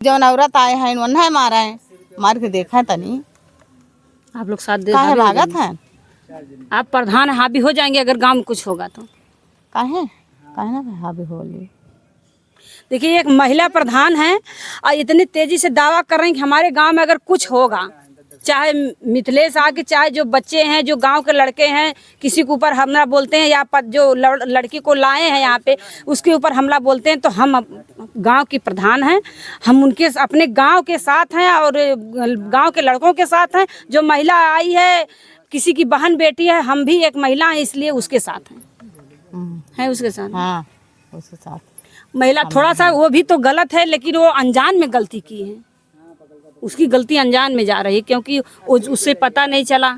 जौन औरत आए हैं उन्हें मारा है, मार के देखा तनी आप लोग साथ दे काहे भागत हैं। आप प्रधान हावी हो जाएंगे अगर गांव में कुछ होगा तो। काहे काहे ना हावी होली। देखिए एक महिला प्रधान है और इतनी तेजी से दावा कर रहे हैं कि हमारे गांव में अगर कुछ होगा, चाहे मिथिलेश आके चाहे जो बच्चे हैं जो गांव के लड़के हैं किसी के ऊपर हमला बोलते हैं या जो लड़की को लाए हैं यहाँ पे उसके ऊपर हमला बोलते हैं, तो हम गांव की प्रधान हैं, हम उनके अपने गांव के साथ हैं और गांव के लड़कों के साथ हैं। जो महिला आई है किसी की बहन बेटी है, हम भी एक महिला हैं इसलिए उसके साथ हैं उसके साथ। हाँ उसके साथ महिला थोड़ा सा वो भी तो गलत है, लेकिन वो अनजान में गलती की है, उसकी गलती अनजान में जा रही है क्योंकि उससे पता नहीं चला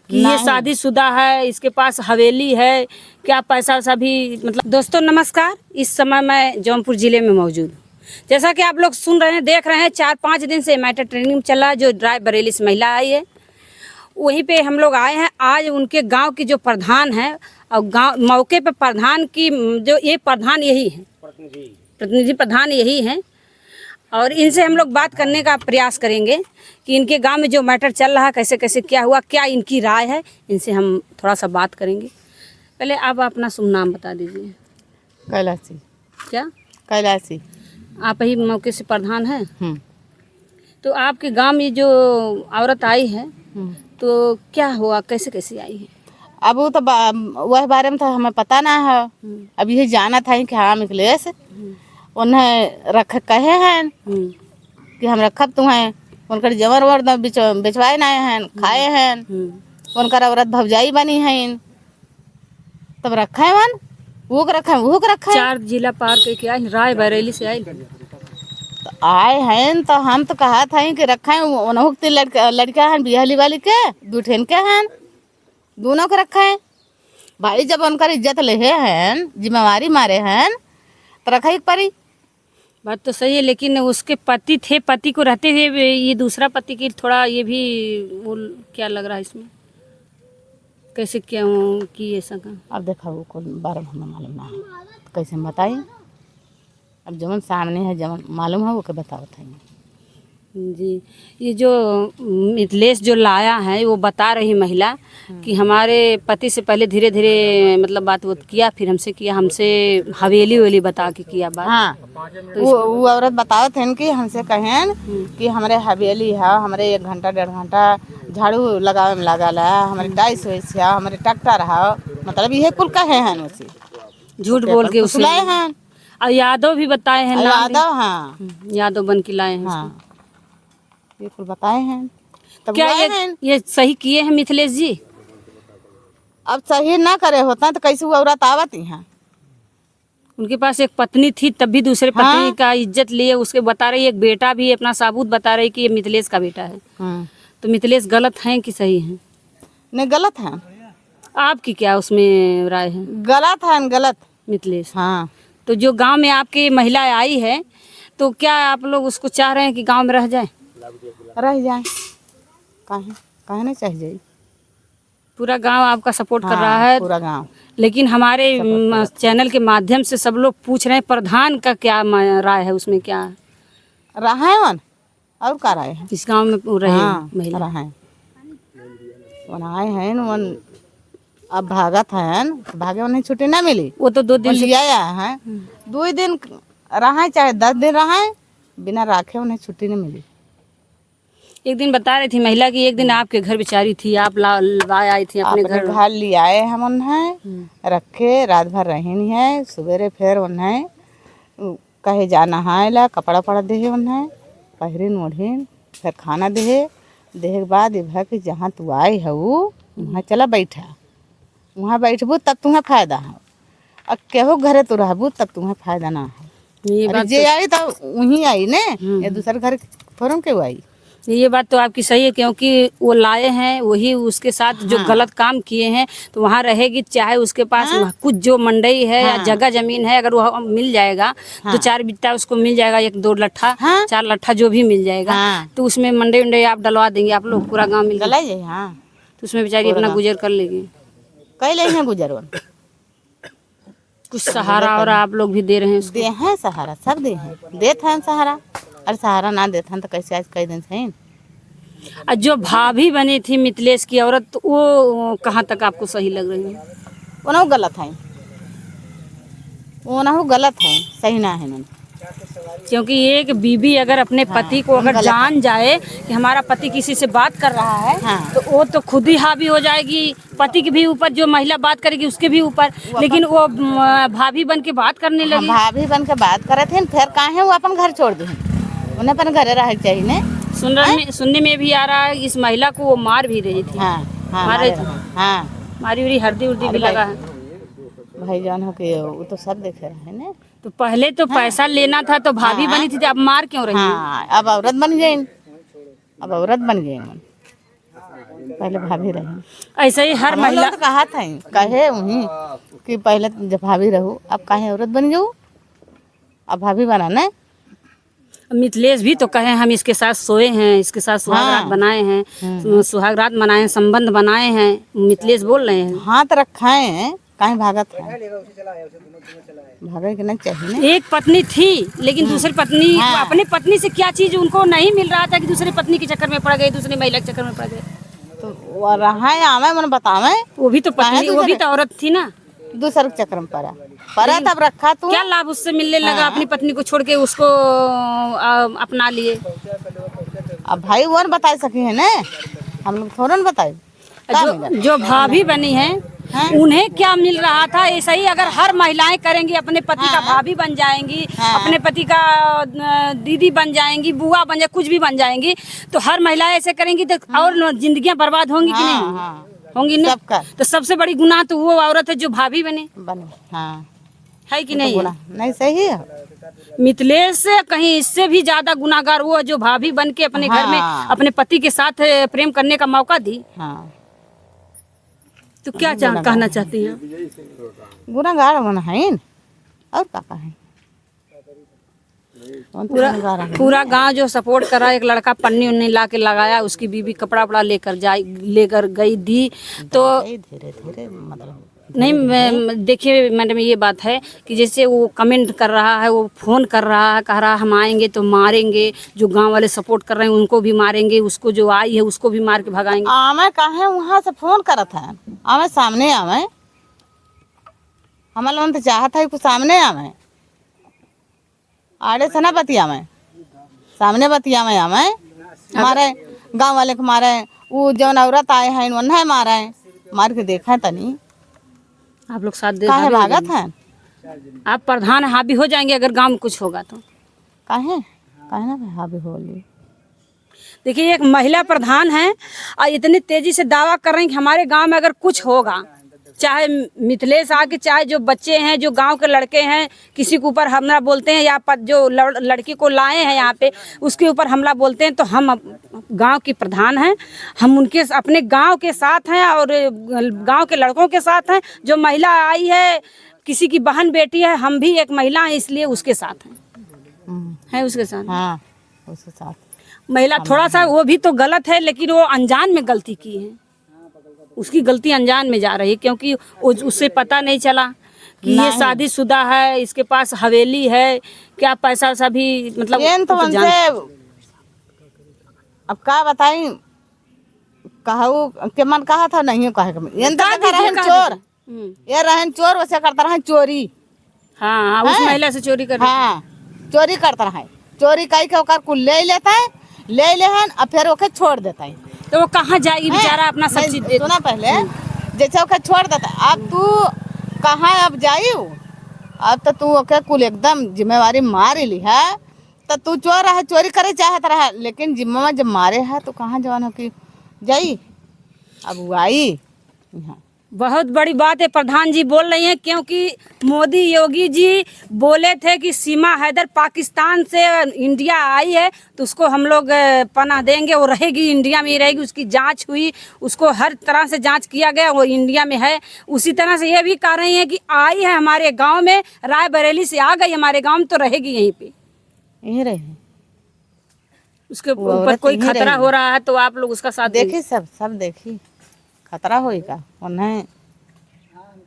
कि ये शादीशुदा है, इसके पास हवेली है, क्या पैसा वैसा भी मतलब। दोस्तों नमस्कार, इस समय मैं जौनपुर ज़िले में मौजूद हूँ। जैसा कि आप लोग सुन रहे हैं देख रहे हैं 4-5 दिन से मैटर ट्रेनिंग चल रहा है जो रायबरेली से महिला आई है, वहीं पे हम लोग आए हैं। आज उनके गांव की जो प्रधान है और गांव मौके पे प्रधान की जो ये प्रधान यही है, प्रतिनिधि प्रधान यही हैं और इनसे हम लोग बात करने का प्रयास करेंगे कि इनके गांव में जो मैटर चल रहा है कैसे कैसे क्या हुआ, क्या इनकी राय है, इनसे हम थोड़ा सा बात करेंगे। पहले आप अपना शुभ नाम बता दीजिए। कैलाशी। क्या कैलाशी। आप ही मौके से प्रधान हैं? तो आपके गांव में जो औरत आई है तो क्या हुआ, कैसे कैसे आई है? अब वो तो वह बारे में तो हमें पता ना है। अब यही जाना था कि हाँ मिथिलेश उन्हें रख कहे हैं कि हम रखब तुम्हें, उनकर जबर वर बिचवाए ना हैं खाए हैं, उनकर औरत भवजाई बनी हैं तब रखे मन वो रखे 4 जिला पार करके आए, रायबरेली से आए तो आए हैं। तो हम तो कहा था कि रखे उन्होंने लड़का हैं बिहली वाली के दूठेन के हैं दोनों को रखे हैं भाई। जब उनकर इज्जत ले हैं जिम्मेवारी मारे हैं तो रखा ही परी। बात तो सही है, लेकिन उसके पति थे, पति को रहते हुए ये दूसरा पति की थोड़ा ये भी वो क्या लग रहा है इसमें, कैसे क्या कि ऐसा का। अब देखा वो को बारे में हमें मालूम ना है तो कैसे हम बताएं। अब जमन सामने है जमन मालूम है वो के बताओ था जी। ये जो मिथिलेश जो लाया है वो बता रही महिला कि हमारे पति से पहले धीरे धीरे मतलब बात किया, फिर हमसे किया, हमसे हवेली बता के किया बात। हाँ तो वो औरत बताओ थे कि हमसे कहें कि हमारे हवेली है, हमारे 1 घंटा 1.5 घंटा झाड़ू लगावे में लगल है, हमारे टाइस वैस है, हमारे ट्रैक्टर है, मतलब ये कुल कहे हैं उसी झूठ बोल के उसे लाए हैं। और यादव भी बताए हैं, यादव हाँ यादव बन के लाए हैं। हाँ ये कुल बताए हैं। तब क्या ये सही किए हैं मिथिलेश जी? अब सही ना करे होता तो कैसे वो औरत आवत यहाँ। उनके पास एक पत्नी थी तब भी दूसरे पत्नी का इज्जत लिए, उसके बता रही एक बेटा भी अपना साबूत बता रही कि ये मिथिलेश का बेटा है। तो मिथिलेश गलत हैं कि सही हैं? नहीं गलत है। आपकी क्या उसमें राय है? गलत है गलत मिथिलेश। हाँ तो जो गांव में आपकी महिला आई है तो क्या आप लोग उसको चाह रहे हैं कि गांव में रह जाए? रह जाए, काहे नहीं चाहिए। पूरा गांव आपका सपोर्ट कर रहा है, पूरा गांव। लेकिन हमारे चैनल के माध्यम से सब लोग पूछ रहे हैं प्रधान का क्या राय है, उसमें क्या रहा है वन और क्या राय है इस गांव में रहे महिला रहा है वन आए हैं वन। अब भागत है भागे उन्हें छुट्टी ना मिली, वो तो 2 दिन से आया है 2 दिन रहा चाहे 10 दिन रहा बिना राखे उन्हें छुट्टी नहीं मिली। एक दिन बता रही थी महिला कि एक दिन आपके घर बेचारी थी, आप आई थी अपने घर ले आए हम उन्हें रखे, रात भर रही नहीं है, सवेरे फिर उन्हें कहे जाना है ला कपड़ा पड़ा दे उन्हें पहरिन ओढ़िन फिर खाना दे के बाद ये कि जहाँ तू आए है वहाँ चला बैठा, वहाँ बैठबू तब तुम्हें फायदा है, अब केहू घरे तू रहबू तब तुम्हें फायदा ना है। ये बात जे आई तो वहीं आई ने, ये दूसरे घर फॉरम क्यों आई। ये बात तो आपकी सही है क्योंकि वो लाए हैं वही उसके साथ जो गलत काम किए हैं तो वहाँ रहेगी, चाहे उसके पास कुछ जो मंडई है या जगह जमीन है अगर वो मिल जाएगा 2-4 बिट्टा उसको मिल जाएगा, 1-2 लट्ठा 4 लट्ठा जो भी मिल जाएगा तो उसमें मंडई उंडई आप डलवा देंगे, आप लोग पूरा गाँव मिल जाए तो उसमें बेचारी अपना गुजर कर लेगी। कई ले हैं गुजर कुछ सहारा और आप लोग भी दे रहे हैं? दे हैं सहारा, सब दे हैं, देते हैं सहारा। अरे सहारा ना देता तो कैसे आज कई दिन से और जो भाभी बनी थी मिथिलेश की औरत, तो वो कहाँ तक आपको सही लग रही है? वो ना गलत है, वो ना गलत है, सही ना है ना। क्योंकि एक बीवी अगर अपने पति को अगर जान जाए कि हमारा पति किसी से बात कर रहा है, तो वो तो खुद ही हावी हो जाएगी पति के भी ऊपर, जो महिला बात करेगी उसके भी ऊपर। लेकिन वो भाभी बन के बात करने लगी। भाभी बन के बात करे थे, फिर कहाँ है वो अपन घर छोड़ दी, उन्हें अपन घरे रह चाहिए ने। सुनने में भी आ रहा है इस महिला को वो मार भी रही थी। मार रही थी, मारी उरी हल्दी उर्दी भी लगा है। भाई जान हो के वो तो सब देख रहे हैं ना। तो पहले तो पैसा लेना था तो भाभी बनी थी, अब मार क्यों रही है? अब औरत बन गई, अब औरत बन गई, पहले भाभी रही। ऐसे ही हर महिला तो कहा था कहे वही कि पहले जब भाभी रहूं, अब काहे औरत बन जाऊं, अब भाभी बना ना। मिथिलेश भी तो कहे हम इसके साथ सोए हैं, इसके साथ सुहागरात बनाए हैं, सुहागरात मनाए, संबंध बनाए हैं, मिथिलेश बोल रहे हैं। हाथ रखाए हैं, काहे भागत है, भागे के नहीं चाहिए ना। एक पत्नी थी लेकिन दूसरी पत्नी, अपनी पत्नी से क्या चीज उनको नहीं मिल रहा था कि दूसरी पत्नी के चक्कर में पड़ गए, दूसरी महिला के चक्कर में पड़ गए। तो वो रहा है आवे मन बतावे, वो भी तो पत्नी, वो भी तो औरत थी ना, दूसरे के चक्कर में पड़ा तब रखा तू। क्या लाभ उससे मिलने लगा? अपनी पत्नी को छोड़ के उसको अपना लिए। अब भाई वो बता सके है ना, हम लोग थोड़ा न बताए। जो भाभी बनी है उन्हें क्या मिल रहा था? ऐसा ही अगर हर महिलाएं करेंगी, अपने पति का भाभी बन जाएंगी, अपने पति का दीदी बन जाएंगी, बुआ बन जाए, कुछ भी बन जाएंगी, तो हर महिलाएं ऐसे करेंगी तो और जिंदगियां बर्बाद होंगी कि नहीं होंगी ना? तो सबसे बड़ी गुनाह तो वो औरत है जो भाभी बने, है कि नहीं? नहीं सही है। मिथिलेश से कहीं इससे भी ज्यादा गुनाहगार वो जो भाभी बन के अपने घर में अपने पति के साथ प्रेम करने का मौका दी। तो क्या कहना चाहती हैं? गुनाहगार होना है और क्या कहें। पूरा गांव जो सपोर्ट करा, एक लड़का पन्नी उन्नी ला के लगाया, उसकी बीवी कपड़ा वपड़ा लेकर गई दी। तो धीरे धीरे मतलब नहीं, देखिए मैडम ये बात है कि जैसे वो कमेंट कर रहा है, वो फ़ोन कर रहा है, कह रहा है हम आएंगे तो मारेंगे, जो गांव वाले सपोर्ट कर रहे हैं उनको भी मारेंगे, उसको जो आई है उसको भी मार के भगाएंगे। आवे कहे वहाँ से फोन करा था, आवे सामने आवे, हमारे लोगों तो चाहता है कुछ सामने आवे, आड़े से ना बतियावे, सामने बतियावे आवे, मारे गांव वाले को मारे, वो जो औरत आए हैं उन्हें मारे, मार के देखा तनी। आप लोग साथ दे भागत है, आप प्रधान हावी हो जाएंगे अगर गांव में कुछ होगा तो। काहे ना हावी होली। देखिए एक महिला प्रधान है और इतनी तेजी से दावा कर रहे हैं कि हमारे गांव में अगर कुछ होगा, चाहे मिथिलेश आके, चाहे जो बच्चे हैं, जो गांव के लड़के हैं, किसी के ऊपर हमला बोलते हैं, या जो लड़की को लाए हैं यहाँ पे उसके ऊपर हमला बोलते हैं, तो हम गांव की प्रधान हैं, हम उनके अपने गांव के साथ हैं और गांव के लड़कों के साथ हैं। जो महिला आई है, किसी की बहन बेटी है, हम भी एक महिला हैं इसलिए उसके साथ हैं, उसके साथ। उसके साथ महिला थोड़ा सा वो भी तो गलत है, लेकिन वो अनजान में गलती की है, उसकी गलती अनजान में जा रही है, क्योंकि उससे पता नहीं चला कि ये शादीशुदा है, इसके पास हवेली है, क्या पैसा वैसा भी मतलब तो अब क्या बताई, कहू के मन कहा था नहीं कहे चोर, ये रहन चोर वैसे करता रहे चोरी। हाँ, उस महिला से चोरी कर, चोरी करता रहे, चोरी कई के ओकर कुल ले लेता है, ले लेहन और फिर ओके छोड़ देता है। तो वो कहाँ जाएगी बेचारा, अपना सब चीज सुना पहले, जैसे ओके छोड़ देता है, अब तू कहाँ अब जाई, अब तो तू ओके कुल एकदम जिम्मेवारी मार ली है, तो तू चोर है, चोरी करे चाहता रहा, लेकिन जिम्मेवार जब मारे है तो कहाँ जवान हो कि जाई। अब वो आई, बहुत बड़ी बात है प्रधान जी बोल रही हैं, क्योंकि मोदी योगी जी बोले थे कि सीमा हैदर पाकिस्तान से इंडिया आई है तो उसको हम लोग पनाह देंगे, वो रहेगी इंडिया में ही रहेगी, उसकी जांच हुई, उसको हर तरह से जांच किया गया, वो इंडिया में है। उसी तरह से ये भी कह रही हैं कि आई है हमारे गांव में, रायबरेली से आ गई हमारे गांव में तो रहेगी यहीं पे, यहीं रहे, उसके ऊपर कोई खतरा हो रहा है तो आप लोग उसका साथ देखिए, सब देखिए खतरा होएगा, उन्हें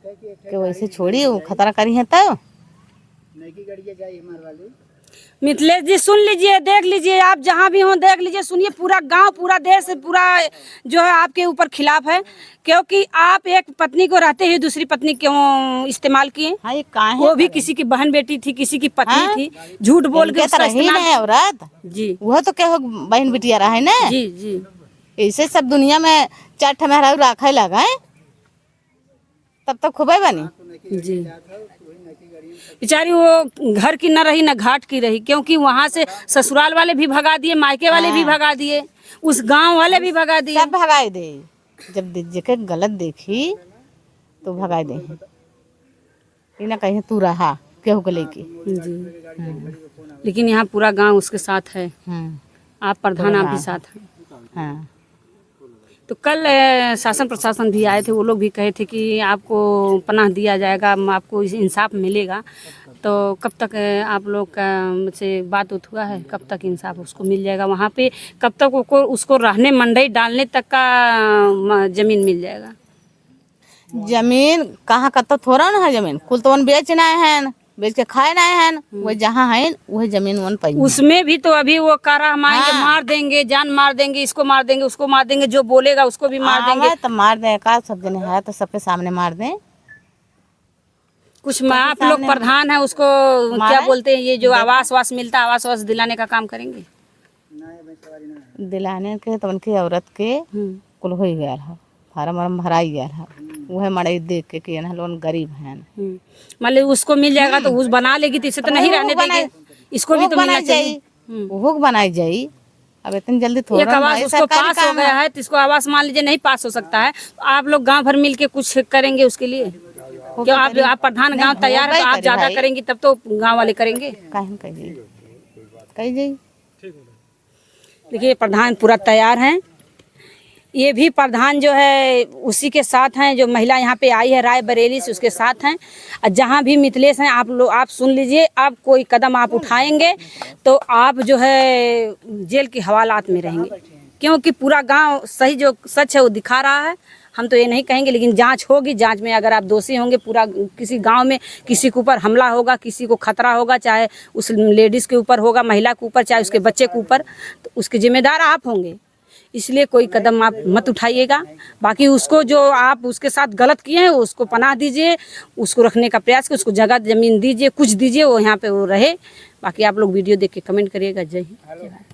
कि वैसे छोड़ी वो खतरा करी है तो मिथिलेश जी सुन लीजिए, देख लीजिए, आप जहाँ भी हों देख लीजिए, सुनिए, पूरा गांव, पूरा देश, पूरा जो है आपके ऊपर खिलाफ है, क्योंकि आप एक पत्नी को रहते हुए दूसरी पत्नी क्यों इस्तेमाल किए? हाँ, ये काहे वो भी किसी की बहन बेटी थी, किसी की पत्नी हाँ? थी, झूठ बोल के इनके उसका तरह ही इस्तेमाल। नहीं औरत, जी वह तो क्या हो बहन बिटिया रहा है ना। जी जी ऐसे सब दुनिया में 4 ठे मेहरारू राखे लगा है, तब तक खूबे बनी। जी। बेचारी वो घर की न रही न घाट की रही, क्योंकि वहाँ से ससुराल वाले भी भगा दिए, मायके वाले भी भगा दिए, उस गांव वाले भी भगा दिए। सब भगाए दे, जब जेके गलत देखी तो भगाए दे, ये ना कहीं तू रहा केहू को लेके। जी। लेकिन यहाँ पूरा गांव उसके साथ है, आप प्रधान आप भी साथ हैं। हाँ। तो कल शासन प्रशासन भी आए थे, वो लोग भी कहे थे कि आपको पनाह दिया जाएगा, आपको इंसाफ मिलेगा। तो कब तक आप लोग का से बात उत हुआ है, कब तक इंसाफ उसको मिल जाएगा वहाँ पे, कब तक उसको रहने मंडई डालने तक का जमीन मिल जाएगा? जमीन कहाँ का तो थोड़ा ना है जमीन, कुल तो वन बेचना है, बेच के खाए ना है, वो जहाँ है वही जमीन वन पाई। उसमें भी तो अभी वो कारा हम आएंगे, हाँ। मार देंगे, जान मार देंगे, इसको मार देंगे, उसको मार देंगे, जो बोलेगा उसको भी मार देंगे। तो मार दे का, सब जने है तो सबके सामने मार दे। कुछ आप लोग प्रधान है, उसको क्या बोलते हैं, ये जो आवास वास मिलता है, आवास वास दिलाने का काम करेंगे? दिलाने के तो उनकी औरत के कुल हो ही गया है, फार्म वार्म भरा ही गया है, वह मड़ई देख के कि लोन गरीब हैं। मतलब उसको मिल जाएगा तो उस बना लेगी, तो इसे तो नहीं रहने देंगे, इसको भी तो मिलना चाहिए। वो बनाई जाई, अब इतनी जल्दी एक थोड़ा आवास उसको पास हो गया है, तो इसको आवास मान लीजिए नहीं पास हो सकता है, तो आप लोग गांव भर मिल के कुछ करेंगे उसके लिए? क्यों आप प्रधान गांव तैयार है तो आप ज्यादा करेंगी, तब तो गांव वाले करेंगे। कही जाई। देखिए प्रधान पूरा तैयार हैं, ये भी प्रधान जो है उसी के साथ हैं, जो महिला यहाँ पे आई है रायबरेली से उसके साथ हैं। और जहाँ भी मिथिलेश हैं, आप लोग आप सुन लीजिए, अब कोई कदम आप उठाएंगे तो आप जो है जेल की हवालात में रहेंगे, क्योंकि पूरा गांव सही जो सच है वो दिखा रहा है। हम तो ये नहीं कहेंगे, लेकिन जांच होगी, जांच में अगर आप दोषी होंगे, पूरा किसी गांव में किसी के ऊपर हमला होगा, किसी को खतरा होगा, चाहे उस लेडीज़ के ऊपर होगा, महिला के ऊपर, चाहे उसके बच्चे के ऊपर, तो उसके जिम्मेदार आप होंगे। इसलिए कोई कदम आप मत उठाइएगा। बाकी उसको जो आप उसके साथ गलत किए हैं उसको पनाह दीजिए, उसको रखने का प्रयास कीजिए, उसको जगह ज़मीन दीजिए, कुछ दीजिए, वो यहाँ पे वो रहे। बाकी आप लोग वीडियो देख के कमेंट करिएगा। जय हिंद।